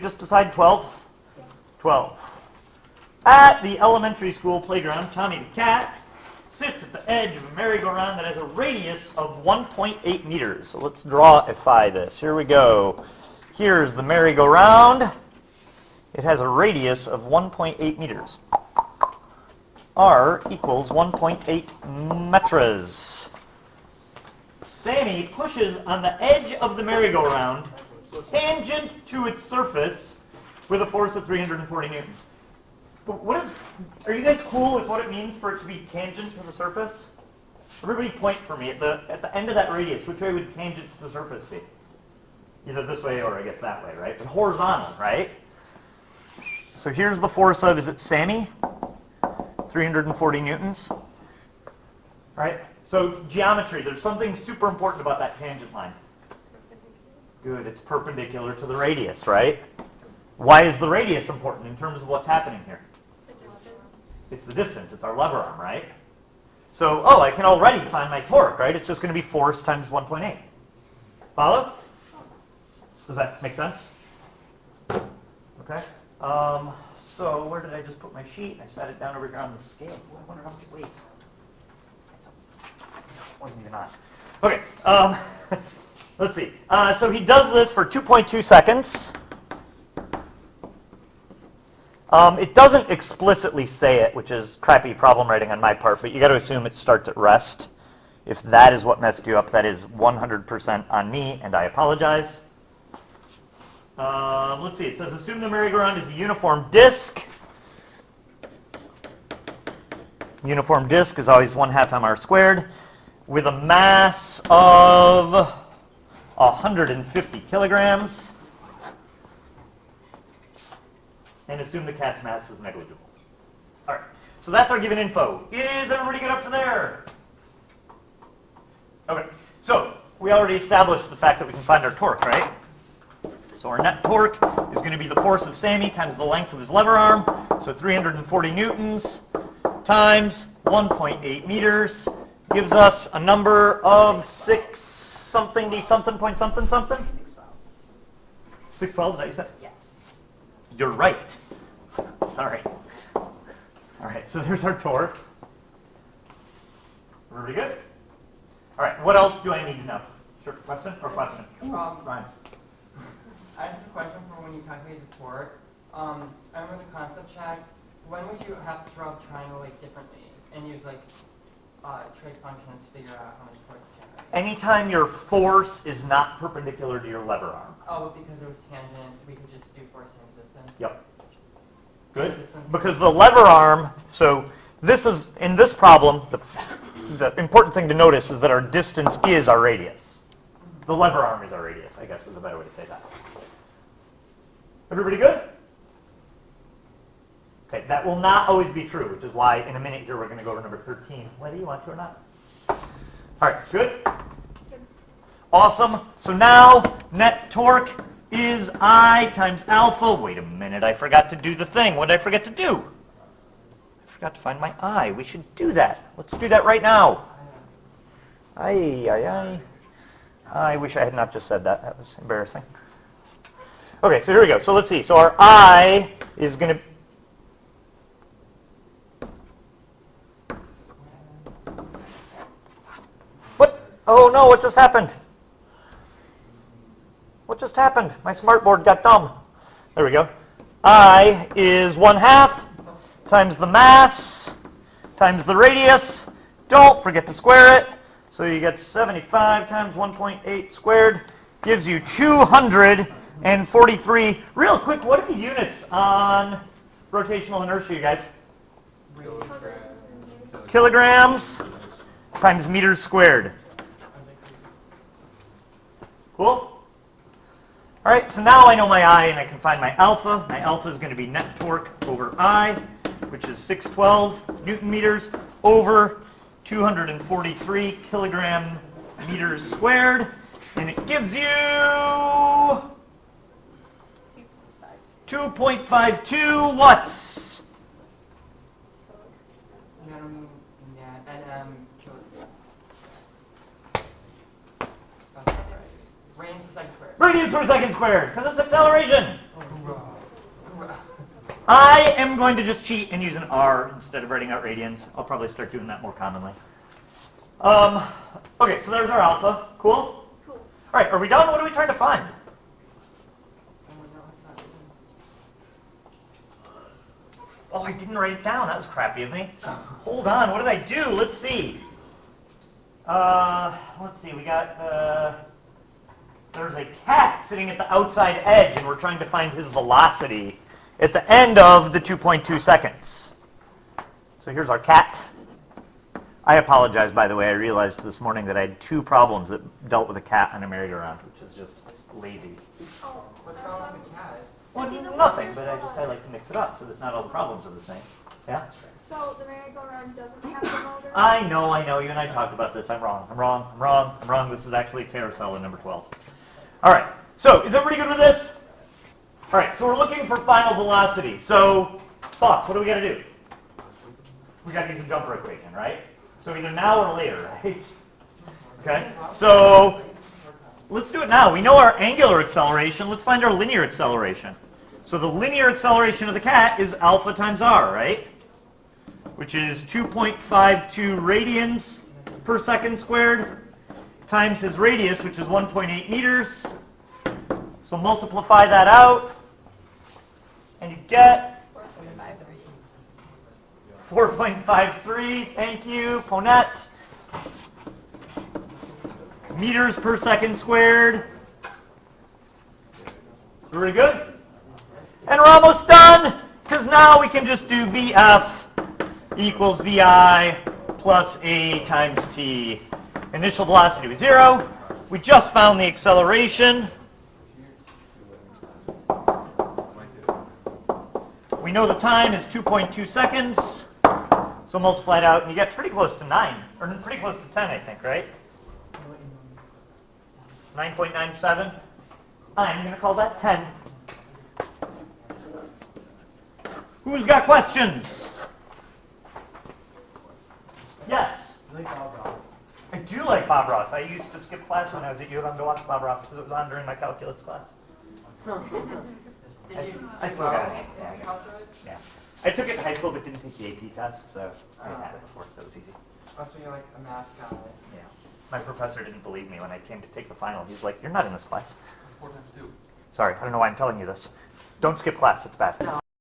Just decide 12? 12. At the elementary school playground, Tommy the cat sits at the edge of a merry-go-round that has a radius of 1.8 meters. So let's drawify this. Here we go. Here's the merry-go-round. It has a radius of 1.8 meters. R equals 1.8 meters. Sammy pushes on the edge of the merry-go-round tangent to its surface with a force of 340 newtons. Are you guys cool with what it means for it to be tangent to the surface? Everybody point for me. At the end of that radius, which way would tangent to the surface be? Either this way or I guess that way, right? But horizontal, right? So here's the force of, is it Sammy? 340 newtons. Right? So geometry, there's something super important about that tangent line. Good, it's perpendicular to the radius, right? Why is the radius important in terms of what's happening here? It's the distance. It's our lever arm, right? So, I can already find my torque, right? It's just going to be force times 1.8. Follow? Does that make sense? Okay. So where did I just put my sheet? I sat it down over here on the scale. I wonder how much it weighs. Wasn't even on. Okay. Let's see. So he does this for 2.2 seconds. It doesn't explicitly say it, which is crappy problem writing on my part, but you got to assume it starts at rest. If that is what messed you up, that is 100% on me, and I apologize. Let's see. It says assume the merry-go-round is a uniform disk. Uniform disk is always 1/2 mr squared with a mass of 150 kilograms. And assume the cat's mass is negligible. All right, so that's our given info. Is everybody good up to there? Okay, so we already established the fact that we can find our torque, right? So our net torque is going to be the force of Sammy times the length of his lever arm. So 340 newtons times 1.8 meters gives us a number of 6 something d something point something something. 612, is that what you said? Yeah. You're right. Sorry. All right, so there's our torque. Pretty good. All right, what else do I need to know? Sure, question or question? Rhymes. I just have a question for when you calculate the torque. I remember the concept checked. When would you have to draw the triangle differently and use trig functions to figure out how much torque to generate? Anytime your force is not perpendicular to your lever arm. Oh, but because it was tangent, we could just do force and resistance? Yep. Good. Distance. Because the lever arm, so this is, in this problem, the important thing to notice is that our distance is our radius. The lever arm is our radius, I guess is a better way to say that. Everybody good? Okay, that will not always be true, which is why in a minute here we're going to go over number 13, whether you want to or not. All right, good? Good. Awesome. So now net torque is I times alpha. Wait a minute, I forgot to do the thing. What did I forget to do? I forgot to find my I. We should do that. Let's do that right now. I wish I had not just said that. That was embarrassing. Okay, so here we go. So let's see. So our I is going to... What? Oh no, what just happened? What just happened? My smartboard got dumb. There we go. I is 1/2 times the mass times the radius. Don't forget to square it. So you get 75 times 1.8 squared gives you 243. Real quick, what are the units on rotational inertia, you guys? Kilograms times meters squared. Cool? All right, so now I know my I and I can find my alpha. My alpha is going to be net torque over I, which is 612 Newton meters over 243 kilogram meters squared. And it gives you 2.52 watts. Radians per second squared, because it's acceleration. I am going to just cheat and use an R instead of writing out radians. I'll probably start doing that more commonly. Okay, so there's our alpha. Cool? Cool. All right, are we done? What are we trying to find? Oh, I didn't write it down. That was crappy of me. Hold on. What did I do? Let's see. Let's see. We got, there's a cat sitting at the outside edge, and we're trying to find his velocity at the end of the 2.2 seconds. So here's our cat. I apologize, by the way. I realized this morning that I had 2 problems that dealt with a cat on a merry-go-round, which is just lazy. Oh, What's that's wrong what- with the cat? Well, Maybe the nothing, wonders but I like to mix it up so that not all the problems are the same. Yeah? So the merry-go-round doesn't have the motor? I know. You and I talked about this. I'm wrong. This is actually carousel in number 12. All right. So is everybody good with this? All right. So we're looking for final velocity. So thoughts, what do we got to do? We got to use a jumper equation, right? So either now or later, right? Okay. So let's do it now. We know our angular acceleration. Let's find our linear acceleration. So the linear acceleration of the cat is alpha times r, right? Which is 2.52 radians per second squared times his radius, which is 1.8 meters. So multiply that out, and you get 4.53. Thank you, Ponette. Meters per second squared. Very good. And we're almost done, because now we can just do VF equals VI plus A times T. Initial velocity was 0. We just found the acceleration. We know the time is 2.2 seconds. So multiply it out, and you get pretty close to 9, or pretty close to 10, I think, right? 9.97. I'm going to call that 10. Who's got questions? Yes? I like Bob Ross. I do like Bob Ross. I used to skip class when I was at U of M to watch Bob Ross because it was on during my calculus class. I still got it. Yeah, I got it. Yeah. I took it in high school but didn't take the AP test, so I had it before, so it was easy. That's why you're like a math guy. Yeah. My professor didn't believe me when I came to take the final. He's like, "You're not in this class." 4 times 2. Sorry, I don't know why I'm telling you this. Don't skip class, it's bad.